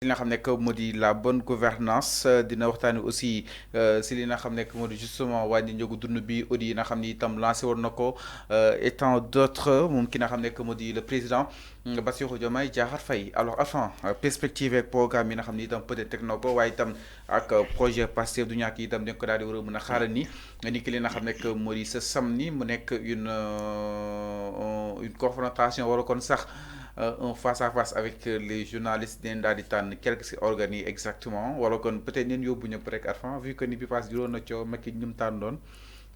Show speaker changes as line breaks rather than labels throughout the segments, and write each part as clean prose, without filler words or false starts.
li nga xam ne que moo di la bonne gouvernance dina waxtaani aussi si li nga xam ne que moo di justement wàññi njëgu dund bi audit yi nga xam ni itam lancé woon na ko et tant d'autres moom ki nga xam ne que moo di le président Bassirou Diomaye Diakhar Faye alors enfin perspective ak programme yi nga xam ni itam peut-être teg na ko waaye itam ak projet Pastef du ñàkk itam dañ ko daal di war a mën a xaaral ni ki li nga xam ne que moo di sa samedi mu nekk une confrontation wala kon sax un face à face avec les journalistes den daal di tànn quelques organes exactement wala kon peut-être neen yóbbu ñëpp rek Arfan vu que ni bi passe juróon na coow Macky ñum tànn doon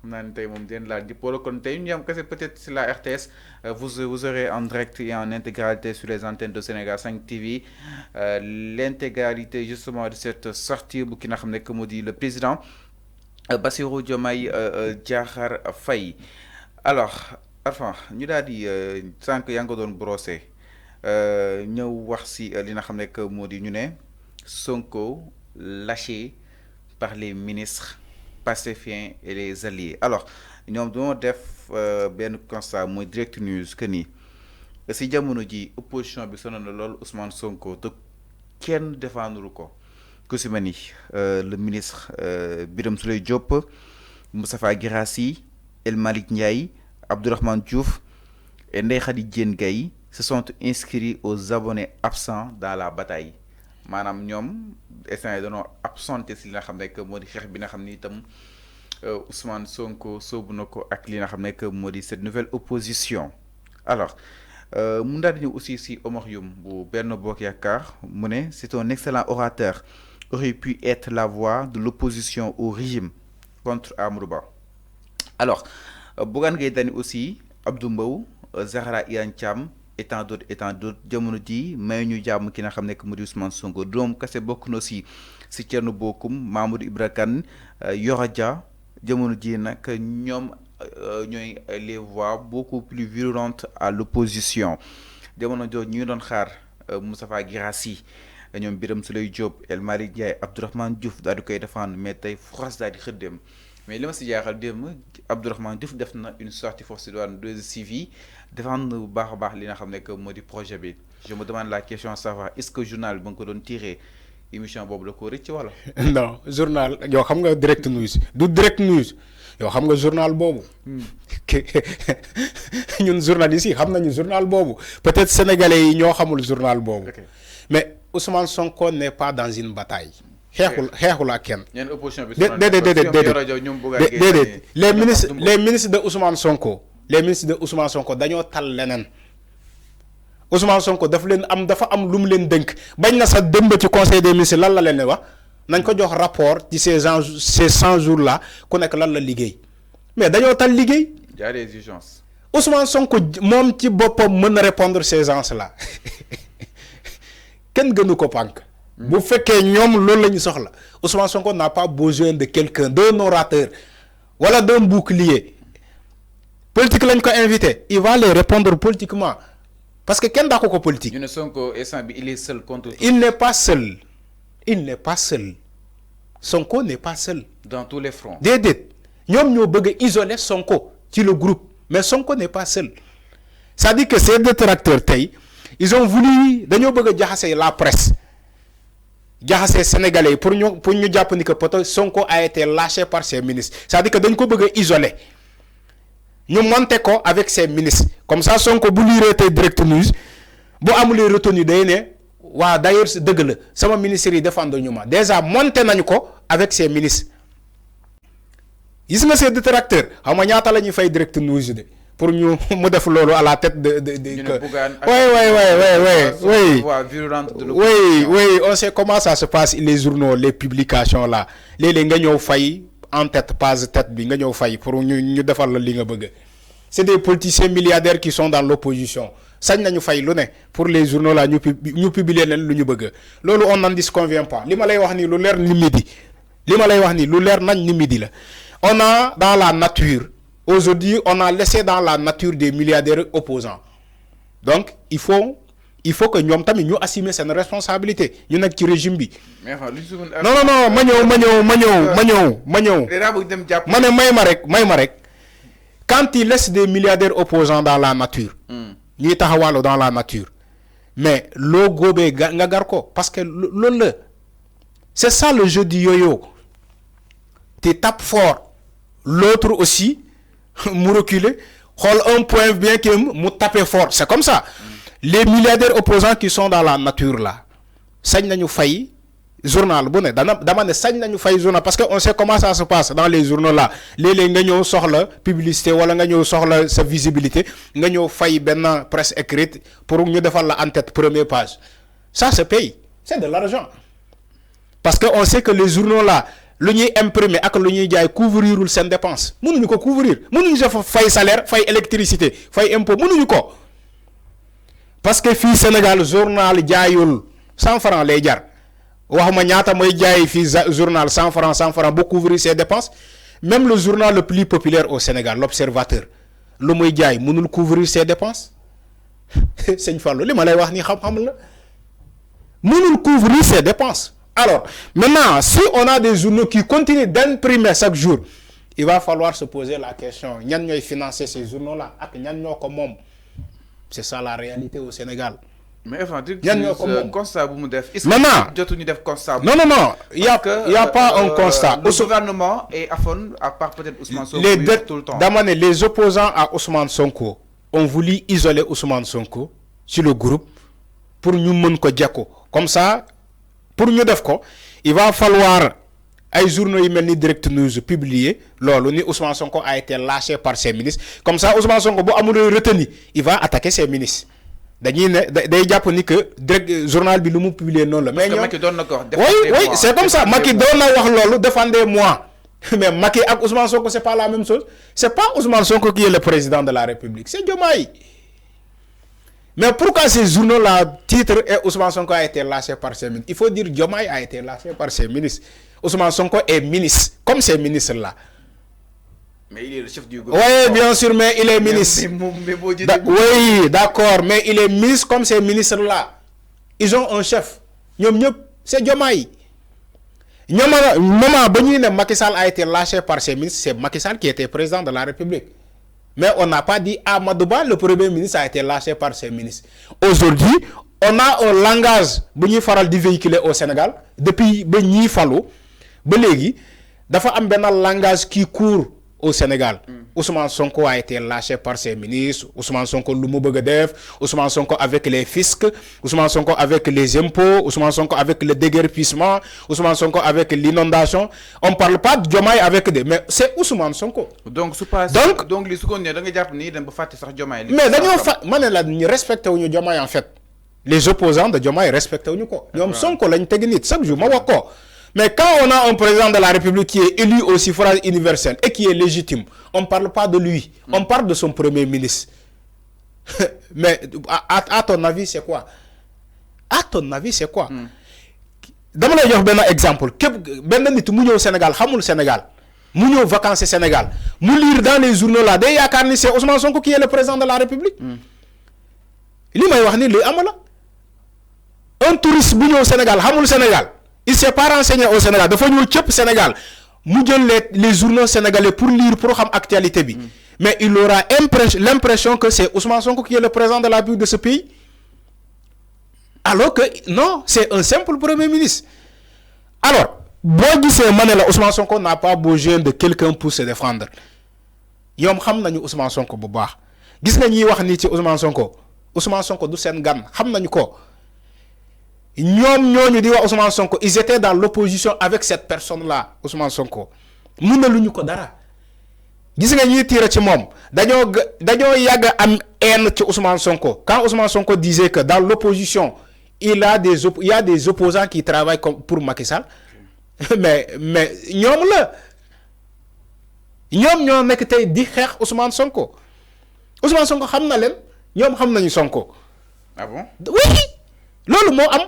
xam naa ni tey moom den laal jëpp wala kon tey ñu am kese peut-être si la RTS vous aurez en direct et en intégralité sur les antennes de Sénégal 5 TV l'intégralité justement de cette sortie bu ki nga xam ne que moo di le président Bassirou Diomaye Diakhar Faye alors Arfan ñu daal di sànq yaa ngi ko doon brossé ñëw wax si li nga xam ne que moo di ñu ne Sonko lâché par les ministres pacifiens et les alliés alors ñoom dañoo def benn constat mooy direct news que ni si jamono ji opposition bi sonal na lool Ousmane Sonko te kenn défendre ko ku si mel ni le ministre Birame Souleye Diop Moustapha Guirassy El Malick Ndiaye Abdourahmane Diouf et Ndeye Khady Diène Gaye se sont inscrits aux abonnés absents dans la bataille maanaam ñoom instant yi dañoo absenté si li nga xam ne que moo di xeex bi nga xam ni itam Ousmane Sonko soobu na ko ak li nga xam ne que moo di cette nouvelle opposition alors mu daal di ñëw aussi si Omar Youm bu Benno Bokk Yaakaar mu ne c'est un excellent orateur aurait pu être la voix de l'opposition au régime contre Amadou Ba alors Bougane Gueye Dany aussi Abdou Mbow Zahra Iyane Thiam et tant d'autres jamono ji may ñu jàmm ki nga xam ne que mu di Ousmane Sonko doom kese bokk na aussi si Thierno Bocoum Mamadou Ibra Kane Yoro Dia jamono ji nag ñoom ñooy les voix beaucoup plus virulentes à l'opposition jamono jooju ñu doon xaar Moustapha Guirassy ñoom Birame Souleye Diop El Malick Ndiaye Abdourahmane Diouf daal di koy défendre mais tey France daal di xëddem mais li ma si jaaxal démb Abdourahmane Diouf def na une sortie force de 2STV défendre bu baax a baax li nga xam ne que moo di projet bi je me demande la question à savoir est-ce que journal bi ba nga ko doon tiré émission boobu la ko rëcc wala.
non journal yow xam nga direct news du direct news yow xam nga journal boobu. ñun journalistes yi xam nañu journal boobu peut-être sénégalais yi ñoo xamul journal boobu. mais Ousmane Sonko n'est pas dans une bataille. xeexul ak kenn. déedéet les ministres de Ousmane Sonko dañoo tal leneen Ousmane Sonko dafa am lu mu leen dënk bañ na sax démb ci conseil des ministres lan la leen wax nañ ko jox rapport ci ces 100 jours là ku nekk lan la liggéey mais dañoo tal liggéey.
Il y a des urgences.
Ousmane Sonko moom ci boppam mën na répondre ces gens là kenn gënu ko pànk. bu fekkee ñoom loolu la ñu soxla Ousmane Sonko n'a pas besoin de quelqu'un d'un orateur wala d'un bouclier politique lañ ko invité il va les répondre politiquement parce que kenn daa ko politique.
ñu ne Sonko instant bi il est seul contre.
il n'est pas seul Sonko n'est pas seul.
dans tous les fronts.
déedéet ñoom ñoo bëgg a isoler Sonko ci le groupe mais Sonko n'est pas seul c'est-à-dire que ces détracteurs tey ils ont voulu dañoo bëgg a jaxase la presse. jaxase sénégalais pour ñu jàpp ni que peut-être Sonko a été lâché par ses ministres c'est-à-dire que dañ ko bëgg a isoler ñu monter ko avec ses ministres comme ça Sonko bu liiree tey direct news bu amulee retenu day ne waa d'ailleurs dëgg la sama ministère yi défendre ñu ma déjà monter nañu ko avec ses ministres gis nga ces détracteurs xam nga ñaata la ñuy fay direct news de pour ñu mu def loolu à la tête de oui on sait comment ça se passe les journaux les publications là léeg-léeg nga ñëw fay en tête page tête bi nga ñëw fay pour ñu defal la li nga bëgg c'est des politiciens milliardaires qui sont dans l'opposition sañ nañu fay lu ne pour les journaux là ñu publier leen lu ñu bëgg loolu on n'en disconvient pas li ma lay wax nii lu leer ni midi ni midi la on a dans la nature. Aujourd'hui, on a laissé dans la nature des milliardaires opposants. Donc, il faut que ñoom tamit ñu assumer seen responsabilité ñu nekk ci régime bi. non ma ñëw. ma ne may ma rek. Quand il laisse des milliardaires opposants dans la nature. ñuy taxawaalu dans la nature. mais logo be nga gar ko parce que c'est ça le jeu du yo-yo. Tu tapes fort, l'autre aussi mou reculer, hold un point bien que mou taper fort. C'est comme ça. Les milliardaires opposants qui sont dans la nature là, sañ nañu fay journal bu ne dama ne sañ nañu fay journal parce que on sait comment ça se passe dans les journaux là. Léeg-léeg nga ñëw soxla publicité wala nga ñëw soxla sa visibilité nga ñëw fay benn presse écrite pour ñu defal la en tête première page. Ça se paye, c'est de l'argent. Parce que on sait que les journaux là, lu ñuy imprimer ak lu ñuy jaay couvrirul seen dépense mënuñu ko couvrir mënuñu def fay salaire fay électricité fay impôt mënuñu ko parce que fii Sénégal journal jaayul 100 francs lay jar waxuma ñaata mooy jaay fii journal 100 francs pour couvrir ses dépenses. Même le journal le plus populaire au Sénégal, l'Observateur, lu muy jaay mënul couvrir ses dépenses. Sëñ Fallou li ma lay wax ni xam-xam la mënul couvrir ses dépenses. Alors, maintenant, si on a des journaux qui continuent d'imprimer chaque jour, il va falloir se poser la question, ñan ñooy financer ces journaux-là ak ñan ñoo ko moom. C'est ça la réalité au Sénégal.
Mais enfin, constat bu mu def.
Maintenant,
jotuñu def constat.
Non, il y a pas un constat.
Le gouvernement est à fond, à part peut-être Ousmane Sonko, tout le temps.
Les opposants à Ousmane Sonko ont voulu isoler Ousmane Sonko sur le groupe pour ñu mën ko jekko. Comme ça, pour ñu def ko, il va falloir ay journaux yi mel ni Direct News publier loolu ni Ousmane Sonko a été lâché par ses ministres. Comme ça, Ousmane Sonko bu amul retenu, il va attaquer ses ministres. Dañuy ne day jàpp ni que direct journal bi lu mu publier noonu la. Mais
Macky doon na ko wax.
Oui, c'est comme ça. Macky doon na wax loolu défendez-moi. Mais Macky ak Ousmane Sonko c'est pas la même chose. C'est pas Ousmane Sonko qui est le président de la République, c'est Diomaye. Mais pourquoi ces journaux-là titre et Ousmane Sonko a été lâché par ses ministres? Il faut dire Diomaye a été lâché par ses ministres. Ousmane Sonko est ministre, comme ces ministres-là.
Mais il est le chef du gouvernement.
Oui, bien sûr, mais il est ministre. Oui, d'accord, mais il est ministre comme ces ministres-là. Ils ont un chef. C'est Diomaye. Macky Sall a été lâché par ses ministres, c'est Macky Sall qui était président de la République. Mais on n'a pas dit Amadouba, le premier ministre, a été lâché par ses ministres. Aujourd'hui, on a un langage qui est véhiculé au Sénégal. Depuis Beni Fallou, il y a un langage qui court au Sénégal. Ousmane Sonko a été lâché par ses ministres. Ousmane Sonko Lumoubegadef, Ousmane Sonko avec les fiscs, Ousmane Sonko avec les impôts, Ousmane Sonko avec le déguerpissement, Ousmane Sonko avec l'inondation. On ne parle pas de Diomaye avec des... Mais c'est Ousmane Sonko.
Donc, les secondes,
mais respecte Diomaye en fait. Les opposants de Diomaye respectent Sonko. Sonko lañ teg nit chaque jour ma wax ko. Mais quand on a un président de la République qui est élu au suffrage universel et qui est légitime, on ne parle pas de lui, on parle de son premier ministre. Mais à ton avis, c'est quoi? À ton avis, c'est quoi? Dama lay jox benn exemple. Benn nit mu ñëw Sénégal, xamul Sénégal. Mu ñëw vacances au Sénégal. Mu lire dans les journaux là, day yaakaar ni c'est Ousmane Sonko qui est le président de la République. Li may wax ni li amala. Un touriste bu ñëw Sénégal, xamul Sénégal. Il ne s'est pas renseigné au Sénégal. Il faut nous le Sénégal. Nous les journaux sénégalais pour lire, pour xam actualité. Mais il aura l'impression que c'est Ousmane Sonko qui est le président de la République de ce pays. Alors que non, c'est un simple premier ministre. Alors, Ousmane Sonko n'a pas besoin de quelqu'un pour se défendre. Yom xam nañu Ousmane Sonko bu baax. Gis nga ñi wax ni ci Ousmane Sonko. Ousmane Sonko du sen gan, xam nañu ko. Ousmane Sonko, ils étaient dans l'opposition avec cette personne-là, Ousmane Sonko. Nous ne l'avons pas dara. Gis nga ñi tire ci mom dañoo yag am haine ci Ousmane Sonko. Quand Ousmane Sonko disait que dans l'opposition, il y a des opposants qui travaillent pour Macky Sall. mais ñom ñoo nek tay di xex Ousmane Sonko. Ousmane Sonko xam na len, ñom xam nañu Sonko.
Ah bon?
Oui. Lolu mo am.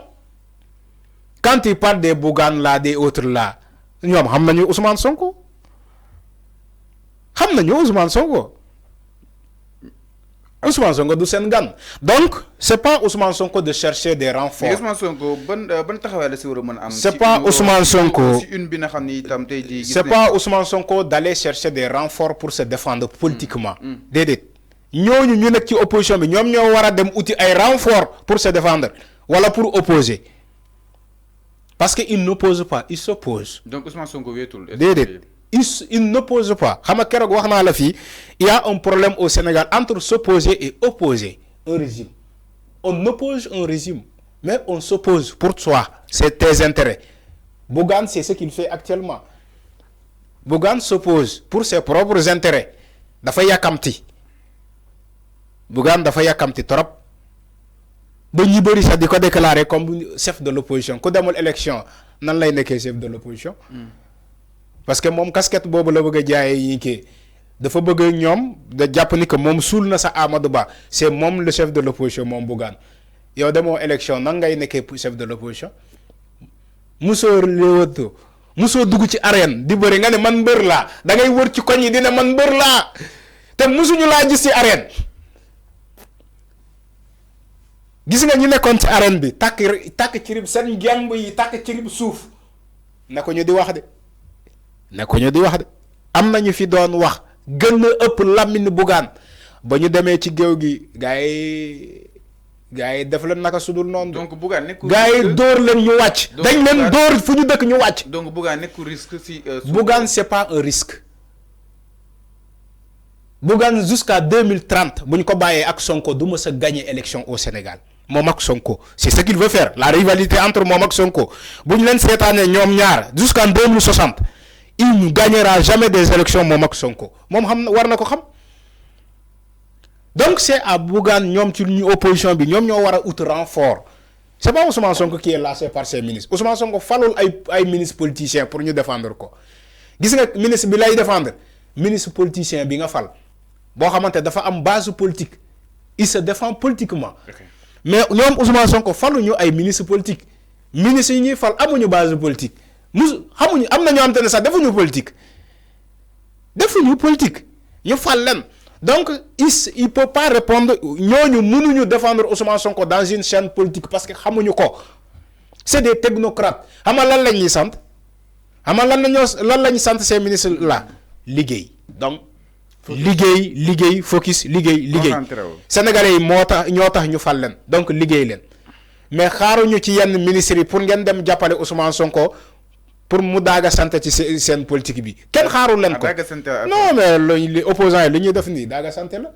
Quand il parle des Bougane là, des autres là, nous savons Ousmane Sonko. Nous savons Ousmane Sonko. Ousmane Sonko du Sénégal. Donc, ce n'est pas Ousmane Sonko de chercher des renforts.
Ousmane Sonko,
c'est pas Ousmane Sonko. C'est pas Ousmane Sonko d'aller chercher des renforts pour se défendre politiquement. ñooñu ñu nekk ci opposition bi ñoom ñoo war a dem uti ay renfort pour se défendre wala pour opposer parce que il n'oppose pas il s'oppose.
Donc Ousmane Sonko wéetul.
déedéet il n'oppose pas xam nga keroog wax naa la fii il y a un problème au Sénégal entre s'opposer et opposer un régime. On oppose un régime mais on s'oppose pour soi, c'est tes intérêts. Bougane, c'est ce qu'il fait actuellement. Bougane s'oppose pour ses propres intérêts. Dafa yakamti. Bougane dafa yakamti trop. Ba ñi bari sax diko déclarer comme chef de l'opposition. Ko demul élection nan lay nekké chef de l'opposition. Parce que mom casquette bobu la bëgg jaayé yi ké dafa bëgg ñom da japp ni que mom sul na sa Amadou Ba, c'est mom le chef de l'opposition mom Bougane. Yow demoo élection nan ngay nekkee chef de l'opposition musoo léewatoo musoo dugg ci arène di bëri nga ne man mbër laa da ngay wër ci koñ yi dina man mbër laa te musuñu laa gis ci arène gis nga ñu nekkoon ci arène bi tàkk ci rib seen gemb yi tàkk ci rib suuf ne ko ñu di wax de am nañu fi doon wax gën a ëpp Lamine Bougane ba ñu demee ci géew gi gars yi def leen naka sudul noonu.
Donc Bougane nekkul
gars yi dóor leen ñu wàcc. dañ leen dóor fu ñu dëkk ñu wàcc.
Donc Bougane nekkul risque si.
Bougane c'est pas un risque. Bougane jusqu'à 2030 bu ñu ko bàyyee ak Sonko du mës a gagner élection au Sénégal moom ak Sonko c'est ce qu'il veut faire la rivalité entre moom ak Sonko bu ñu leen seetaanee ñoom ñaar jusqu'en 2060 il ne gagnera jamais des élections moom ak Sonko moom xam war na ko xam. Donc c'est à Bougane ñom ci ñu opposition bi ñom ñoo wara out renfort. C'est pas Ousmane Sonko qui est lancé par ses ministres. Ousmane Sonko falul ay ministres politiciens pour ñu défendre ko. Gis nga ministre bi lay défendre ministre politicien bi nga fal bo xamanté dafa am base politique. Il se défend politiquement. Okay. Mais ñom Ousmane Sonko falu ñu ay ministre politique. Ministre yi ñuy fal amuñu base politique. Xamuñu am na ñoo xamante ne sax defuñu politique. Defuñu politique. Ñu fal leen. Donc, il ne peut pas répondre. Nous ne défendre Ousmane Sonko dans une chaîne politique parce que c'est des technocrates. Qu'est-ce qu'ils sentent ces ministres-là? Liguey. Donc, liguey, focus, liguey. Sénégalais, ñoo tax ñu fal leen. Donc, liguey leen. Mais xaaruñu ci yenn ministres yi pour ngeen dem jàppale Ousmane Sonko pour mu daaga santé ci seen politique bi kenn xaarul leen ko non mais les opposants yi li ñuy def nii daaga santé la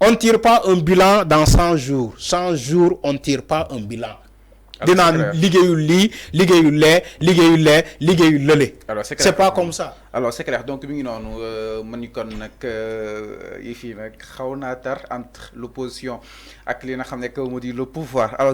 on tire pas un bilan dans 100 jours 100 jours on tire pas un bilan dinaan liggéeyul lii liggéeyul lële c'est pas comme ça
alors c'est clair donc mi ngi noonu man ñu kon nag yi fii nag xaw naa tar entre l'opposition ak li nga xam ne que moo di le pouvoir alors